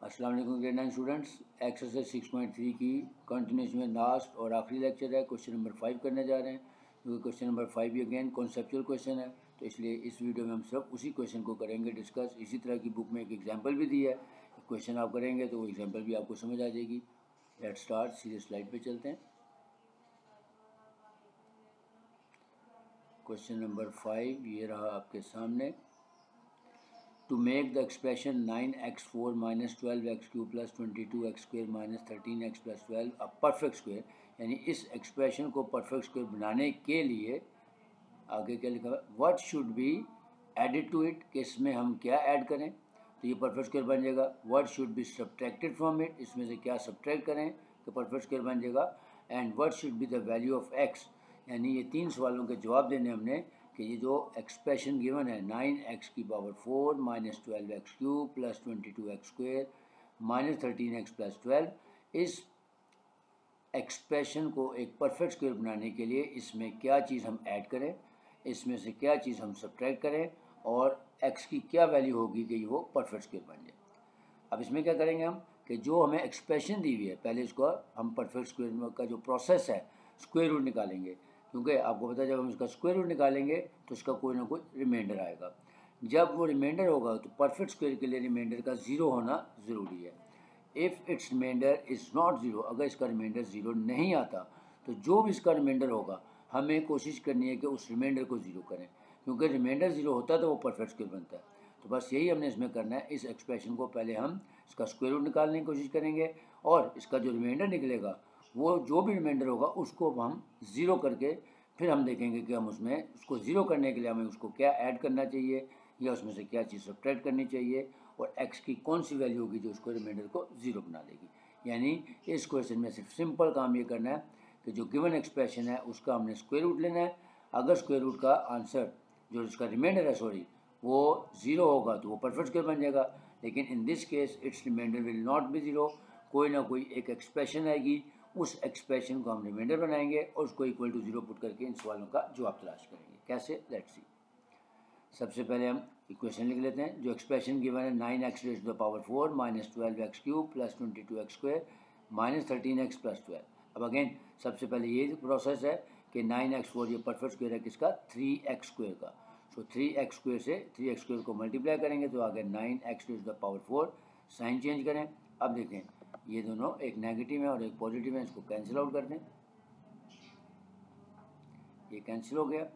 अस्सलाम वालेकुम grade 9 students. Exercise 6.3 की कंटिन्यूशन में लास्ट और आखिरी लेक्चर है। क्वेश्चन नंबर 5 करने जा रहे हैं क्योंकि क्वेश्चन नंबर 5 भी अगेन कॉन्सेप्चुअल क्वेश्चन है, तो इसलिए इस वीडियो में हम सिर्फ उसी क्वेश्चन को करेंगे डिस्कस। इसी तरह की बुक में एक एग्जाम्पल भी दी है, क्वेश्चन आप करेंगे तो वो एग्जाम्पल भी आपको समझ आ जाएगी। लेट्स स्टार्ट, सीधे स्लाइड पे चलते हैं। क्वेश्चन नंबर 5 ये रहा आपके सामने। To make the expression 9x4 minus 12x cube plus 22x square minus 13x plus 12 a perfect square, यानी इस एक्सप्रेशन को परफेक्ट स्क्वायर बनाने के लिए आगे क्या लिखा है, what should be added to it, कि इसमें हम क्या ऐड करें तो ये परफेक्ट स्क्वायर बन जाएगा। What should be subtracted from it, इसमें से क्या सब्ट्रैक्ट करें तो परफेक्ट स्क्वायर बन जाएगा। And what should be the value of x, यानी ये तीन सवालों के जवाब देने हमने कि ये जो एक्सप्रेशन गिवन है 9x की power 4 minus 12x cube plus 22x square minus 13x plus 12, इस एक्सप्रेशन को एक परफेक्ट स्क्वायर बनाने के लिए इसमें क्या चीज़ हम ऐड करें, इसमें से क्या चीज़ हम सब्ट्रैक्ट करें और x की क्या वैल्यू होगी कि वो परफेक्ट स्क्वायर बन जाए। अब इसमें क्या करेंगे हम कि जो हमें एक्सप्रेशन दी हुई है पहले इसको हम परफेक्ट स्क्वायर का जो प्रोसेस है स्क्वायर रूट निकालेंगे, क्योंकि आपको पता है जब हम इसका स्क्वायर रूट निकालेंगे तो इसका कोई ना कोई रिमाइंडर आएगा। जब वो रिमाइंडर होगा तो परफेक्ट स्क्वायर के लिए रिमाइंडर का ज़ीरो होना ज़रूरी है। If its remainder is not zero, अगर इसका रिमाइंडर ज़ीरो नहीं आता तो जो भी इसका रिमाइंडर होगा हमें कोशिश करनी है कि उस रिमाइंडर को ज़ीरो करें, क्योंकि रिमाइंडर ज़ीरो होता है तो वो परफेक्ट स्क्वायर बनता है। तो बस यही हमने इसमें करना है। इस एक्सप्रेशन को पहले हम इसका स्क्वायर रूट निकालने की कोशिश करेंगे और इसका जो रिमाइंडर निकलेगा वो जो भी रिमाइंडर होगा उसको हम ज़ीरो करके फिर हम देखेंगे कि हम उसमें उसको ज़ीरो करने के लिए हमें उसको क्या ऐड करना चाहिए या उसमें से क्या चीज़ सब्ट्रैक्ट करनी चाहिए और x की कौन सी वैल्यू होगी जो उसको रिमाइंडर को ज़ीरो बना देगी। यानी इस क्वेश्चन में सिर्फ सिंपल काम ये करना है कि जो गिवन एक्सप्रेशन है उसका हमने स्क्वायर रूट लेना है। अगर स्क्वायर रूट का आंसर जो इसका रिमाइंडर है वो ज़ीरो होगा तो वो परफेक्ट स्क्वायर बन जाएगा, लेकिन in this case its remainder will not be zero. कोई ना कोई एक एक्सप्रेशन आएगी, उस एक्सप्रेशन को हम रिमाइंडर बनाएंगे और उसको इक्वल टू ज़ीरो पुट करके इन सवालों का जवाब तलाश करेंगे। कैसे, लेट्स सी। सबसे पहले हम इक्वेशन लिख लेते हैं। जो एक्सप्रेशन गिवन है 9x raised to the power 4 minus 12x cube plus 22x square minus 13x plus 12। अब अगेन सबसे पहले ये प्रोसेस है कि 9x4 ये परफेक्ट स्क्वायर है किसका, 3x स्क्वायर का। सो 3x स्क्वायर से 3x स्क्वायर को मल्टीप्लाई करेंगे तो आगे 9x raised to the power 4, sign change करें। अब देखें ये दोनों एक नेगेटिव है और एक पॉजिटिव है, इसको कैंसिल आउट कर दें, ये कैंसिल हो गया।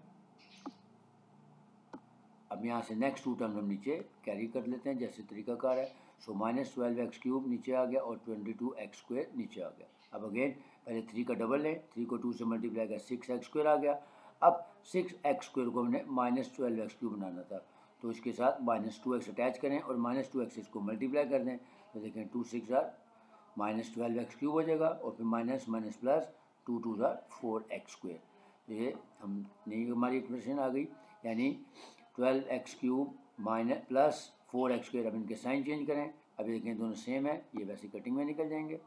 अब यहाँ से नेक्स्ट टू टर्म हम नीचे कैरी कर लेते हैं जैसे तरीकाकार है। सो माइनस 12x क्यूब नीचे आ गया और 22x स्क्वायर नीचे आ गया। अब अगेन पहले 3 का डबल लें, 3 को 2 से मल्टीप्लाई कर 6x स्क्वायर आ गया। अब 6x स्क्वायर को हमने माइनस 12x क्यूब बनाना था तो इसके साथ माइनस 2x अटैच करें और माइनस 2x इसको मल्टीप्लाई कर दें तो देखें 2 6 माइनस 12x क्यूब हो जाएगा और फिर minus minus plus 2 2 4x square. ये हमने हमारी इक्वेशन आ गई, यानी 12x cube minus plus 4x square. अब इनके साइन चेंज करें, अभी देखें दोनों सेम है, ये वैसे कटिंग में निकल जाएंगे।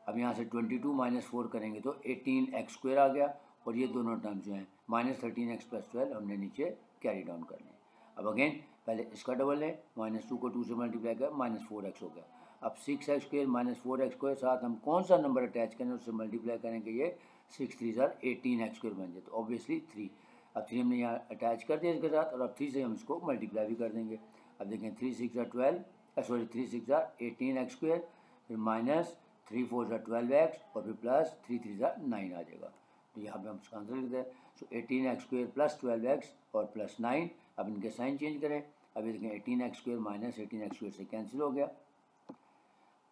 अब यहाँ से 22 माइनस 4 करेंगे तो 18x स्क्वायर आ गया और ये दोनों टर्म्स जो हैं माइनस 13x प्लस 12 हमने नीचे कैरी डाउन कर लें। अब अगेन पहले इसका डबल लें, माइनस 2 को 2 से मल्टीप्लाई कर माइनस 4x हो गया। अब 6x square minus 4x square साथ हम कौन सा नंबर अटैच करें उससे मल्टीप्लाई करेंगे, ये 6 3 18x स्क्वायर बन जाए तो ऑब्वियसली 3। अब 3 हमने यहाँ अटैच कर दिया इसके साथ और अब 3 से हम इसको मल्टीप्लाई भी कर देंगे। अब देखें 3 6 3 6 18x स्क्वायर, फिर माइनस 3 4 12x और फिर प्लस 3 3 9 आ जाएगा। तो यहाँ पे हम इसका आंसर लिखते हैं। सो 18x स्क्वायर प्लस 12x और प्लस 9। अब इनके साइन चेंज करें, अभी देखें 18x square minus 18x square से कैंसिल हो गया।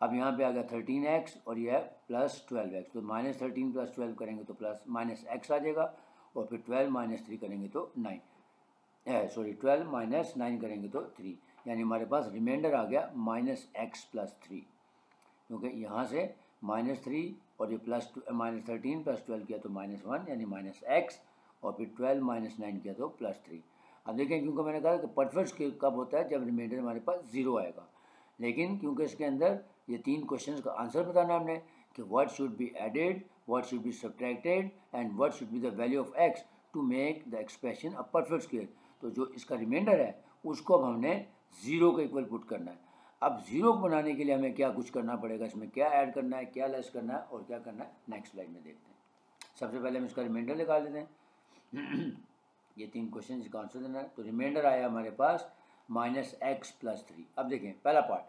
अब यहाँ पे आ गया 13x और यह है प्लस 12x, तो माइनस 13 प्लस 12 करेंगे तो प्लस माइनस x आ जाएगा और फिर 12 माइनस 3 करेंगे तो 12 माइनस 9 करेंगे तो 3, यानी हमारे पास रिमाइंडर आ गया माइनस x प्लस 3, क्योंकि यहाँ से माइनस 3 और ये प्लस माइनस 13 प्लस 12 किया तो माइनस 1 यानी माइनस x और फिर 12 माइनस 9 किया तो प्लस 3। अब देखें क्योंकि मैंने कहा कि परफेक्ट स्क्वायर कब होता है, जब रिमाइंडर हमारे पास ज़ीरो आएगा। लेकिन क्योंकि इसके अंदर ये 3 क्वेश्चंस का आंसर बताना हमने कि what should be added, what should be subtracted and what should be the value of x to make the expression a perfect square. तो जो इसका रिमाइंडर है उसको अब हमने ज़ीरो के इक्वल पुट करना है। अब ज़ीरो बनाने के लिए हमें क्या कुछ करना पड़ेगा, इसमें क्या ऐड करना है, क्या लेस करना है और क्या करना है, नेक्स्ट स्लाइड में देखते हैं। सबसे पहले हम इसका रिमाइंडर निकाल लेते हैं। ये 3 क्वेश्चन इसका आंसर देना है। तो रिमाइंडर आया हमारे पास -x+3। अब देखें पहला part,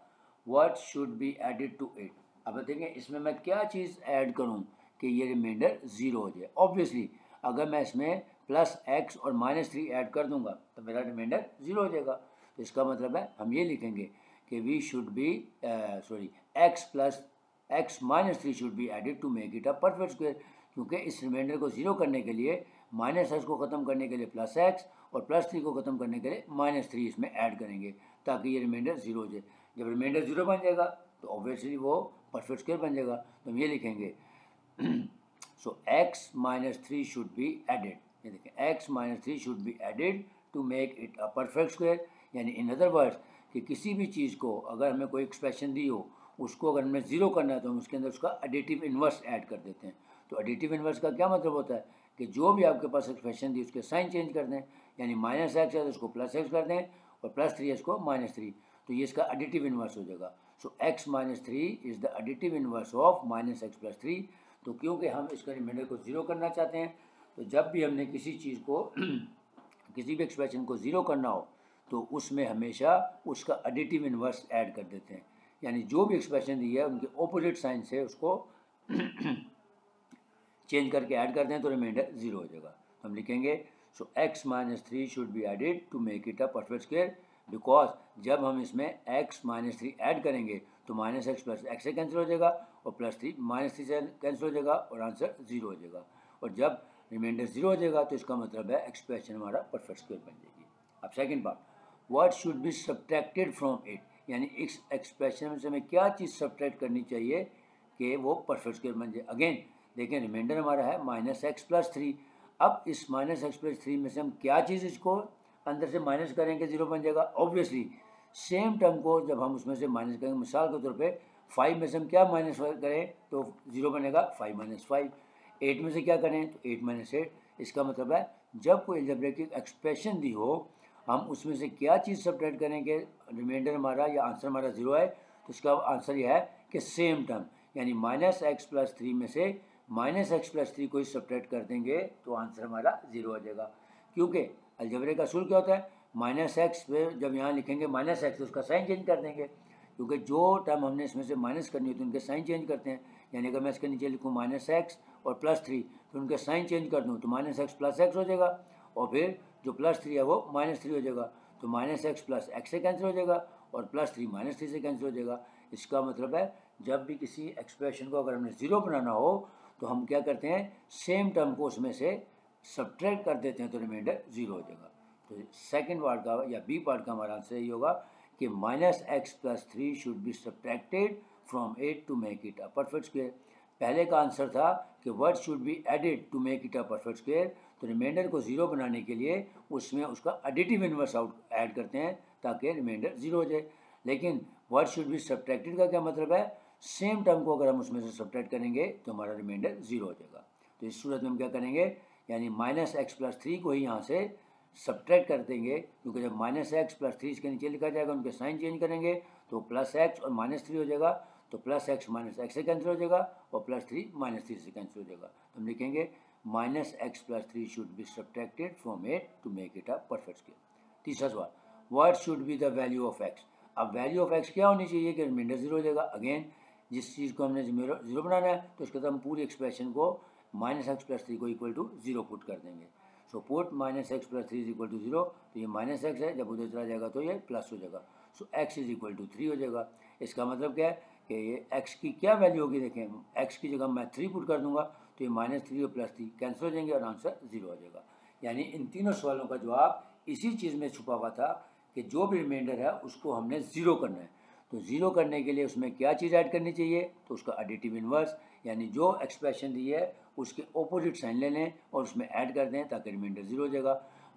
what should be added to it. अब देखें इसमें मैं क्या चीज़ ऐड करूं कि ये रिमाइंडर 0 हो जाए। ऑब्वियसली अगर मैं इसमें +x और -3 ऐड कर दूंगा तो मेरा रिमाइंडर 0 हो जाएगा। तो इसका मतलब है हम ये लिखेंगे कि we should be x-3 should be added to make it a perfect square, क्योंकि इस रिमाइंडर को 0 करने के लिए -x को ख़त्म करने के लिए +x और +3 को ख़त्म करने के लिए -3 इसमें ऐड करेंगे ताकि ये रिमाइंडर 0 हो जाए। जब रिमाइंडर 0 बन जाएगा तो ऑब्वियसली वो परफेक्ट स्क्वायर बन जाएगा। तो हम ये लिखेंगे so x-3 should be added. ये देखें x-3 should be added to make it a perfect square, यानी इन अदर वर्ड्स कि किसी भी चीज़ को अगर हमें कोई एक्सप्रेशन दी हो उसको अगर हमें 0 करना है तो हम उसके अंदर उसका एडिटिव इन्वर्स ऐड कर देते हैं। तो एडिटिव इन्वर्स का क्या मतलब होता है कि जो भी आपके पास एक्सप्रेशन दी उसके साइन चेंज कर दें, यानी -x है तो उसको +x कर दें और +3 है इसको -3, तो ये इसका एडिटिव इन्वर्स हो जाएगा। सो x-3 is the additive inverse of -x+3। तो क्योंकि हम इसका रिमाइंडर को 0 करना चाहते हैं, तो जब भी हमने किसी चीज़ को किसी भी एक्सप्रेशन को 0 करना हो तो उसमें हमेशा उसका एडिटिव इन्वर्स ऐड कर देते हैं, यानी जो भी एक्सप्रेशन दी है उनके ऑपोजिट साइन से उसको चेंज करके ऐड कर दें तो रिमाइंडर 0 हो जाएगा। तो हम लिखेंगे so x-3 should be added to make it a perfect square, because जब हम इसमें x-3 ऐड करेंगे तो -x + x से कैंसिल हो जाएगा और +3 -3 से कैंसिल हो जाएगा और आंसर 0 हो जाएगा। और जब रिमाइंडर 0 हो जाएगा तो इसका मतलब है एक्सप्रेशन हमारा परफेक्ट स्क्वायर बन जाएगी। अब second part, what should be subtracted from it, यानी इस एक्सप्रेशन में से हमें क्या चीज़ सब्ट्रैक्ट करनी चाहिए कि वो परफेक्ट स्क्वायर बन जाए। अगेन देखें रिमाइंडर हमारा है -x+3। अब इस -x+3 में से हम क्या चीज़ इसको अंदर से माइनस करेंगे 0 बन जाएगा। ऑब्वियसली सेम टर्म को जब हम उसमें से माइनस करेंगे, मिसाल के तौर पे 5 में से हम क्या माइनस करें तो 0 बनेगा 5 - 5। 8 में से क्या करें तो 8 - 8। इसका मतलब है जब कोई अलजेब्रिक एक्सप्रेशन दी हो हम उसमें से क्या चीज़ सब्ट्रैक्ट करेंगे, रिमाइंडर हमारा या आंसर हमारा 0 है तो इसका आंसर यह है कि सेम टर्म, यानी -x+3 में से -x+3 को ही सब्ट्रैक्ट कर देंगे तो आंसर हमारा 0 हो जाएगा। क्योंकि अलजेब्रे का असूल क्या होता है, -x पे जब यहाँ लिखेंगे -x तो उसका साइन चेंज कर देंगे, क्योंकि जो टर्म हमने इसमें से माइनस करनी होती है उनके साइन चेंज करते हैं। यानी अगर मैं इसके नीचे लिखूँ -x और +3 तो उनके साइन चेंज कर दूँ तो -x + x हो जाएगा और फिर जो +3 है वो -3 हो जाएगा। तो -x + x से कैंसिल हो जाएगा और +3 -3 से कैंसिल हो जाएगा। इसका मतलब है जब भी किसी एक्सप्रेशन को अगर हमने 0 बनाना हो तो हम क्या करते हैं, सेम टर्म को उसमें से सब्ट्रैक्ट कर देते हैं तो रिमाइंडर 0 हो जाएगा। तो सेकंड पार्ट का या बी पार्ट का हमारा आंसर यही होगा कि -x+3 should be subtracted from it to make it a perfect square. पहले का आंसर था कि what should be added to make it a perfect square, तो रिमाइंडर को 0 बनाने के लिए उसमें उसका एडिटिव इन्वर्स आउट ऐड करते हैं ताकि रिमाइंडर 0 हो जाए। लेकिन व्हाट शुड बी सब्ट्रैक्टेड का क्या मतलब है, सेम टर्म को अगर हम उसमें से सब्ट्रैक्ट करेंगे तो हमारा रिमाइंडर 0 हो जाएगा। तो इस सूरत में हम क्या करेंगे, यानी -x+3 को ही यहाँ से सब्ट्रैक्ट कर देंगे, क्योंकि जब -x+3 इसके नीचे लिखा जाएगा उनके साइन चेंज करेंगे तो +x और -3 हो जाएगा, तो +x -x से कैंसिल हो जाएगा और +3 -3 से कैंसिल हो जाएगा। तो हम लिखेंगे -x+3 should be subtracted from it to make it a perfect square. तीसरा सवाल, what should be the value of x। अब वैल्यू ऑफ x क्या होनी चाहिए कि रिमाइंडर 0 हो जाएगा। अगेन जिस चीज़ को हमने 0 बनाना है तो उसके साथ हम पूरी एक्सप्रेशन को -x+3 को इक्वल टू 0 पुट कर देंगे। So put -x+3 is equal to 0, तो ये -x है, जब उधर चला जाएगा तो ये प्लस हो जाएगा। सो x इज इक्वल टू 3 हो जाएगा। इसका मतलब क्या है कि ये x की क्या वैल्यू होगी, देखें x की जगह मैं 3 पुट कर दूंगा तो ये -3 और +3 कैंसिल हो जाएंगे और आंसर 0 हो जाएगा। यानी इन तीनों सवालों का जवाब इसी चीज़ में छुपा हुआ था कि जो भी रिमाइंडर है उसको हमने 0 करना है। तो 0 करने के लिए उसमें क्या चीज़ ऐड करनी चाहिए, तो उसका एडिटिव इन्वर्स, यानी जो एक्सप्रेशन दी है उसके ऑपोजिट साइन ले लें और उसमें ऐड कर दें ताकि रिमाइंडर 0 हो जाएगा।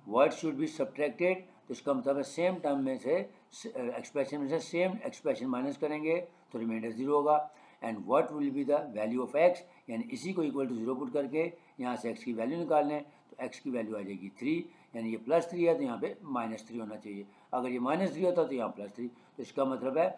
वर्ड शुड बी सब्ट्रैक्टेड, तो इसका मतलब है सेम टर्म में से एक्सप्रेशन में से सेम एक्सप्रेशन माइनस करेंगे तो रिमाइंडर 0 होगा। And what will be the value of x, यानी इसी को इक्वल टू 0 पुट करके यहाँ से x की वैल्यू निकाल लें तो x की वैल्यू आ जाएगी 3, यानी ये +3 है तो यहाँ पे -3 होना चाहिए। अगर ये -3 होता तो यहाँ +3, तो इसका मतलब है